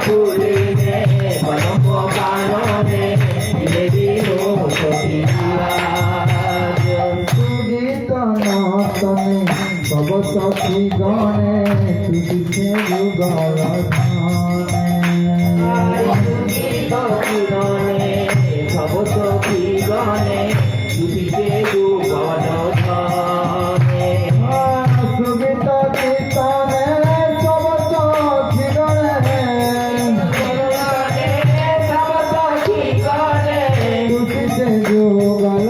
ফুলিনে কদম্ব কাননে দিলো সখিয়া সুগীত নতনে ভব সখী গণে তুজিছে যুগল সুগীত কিরণে ভব সখী গণে তুজিছে যুগল সুগীত কীর্তনে সব সখী গণে তুজিছে যুগল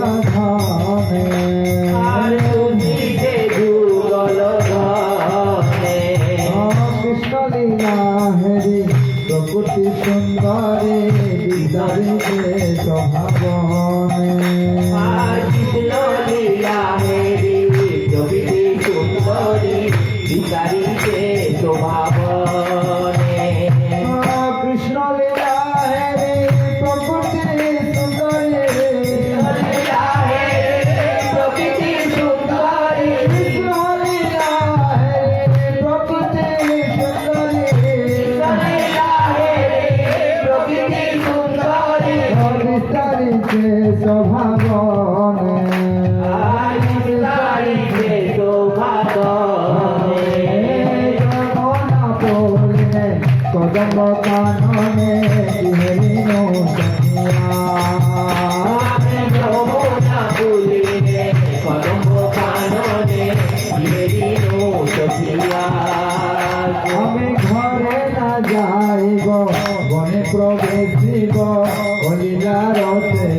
কৃষ্ণ লীলা হেরি প্রকৃতি সুন্দরে বিদারিতে স্বভাবনে কৃষ্ণ লীলা হেরি প্রকৃতি সুন্দরী বিকারিতে শোভাবনে কৃষ্ণ লীলা হেরি প্রকৃতি সুন্দরে প্রকৃতি সুন্দরী কৃষ্ণ লীলা হেরি প্রকৃতি সুন্দরে প্রকৃতি সুন্দরী বিস্তারিতে স্বভাবনে বিস্তারিতে শোভাবনে জগনা পড়িনে কদম্ব কাননে বিহীন সখিয়া যমুনা ফুলিনে কদম্ব কাননে দিলো সখিয়া আমি ঘরে না যাইব বনে প্রবেশিব অলীলা রসে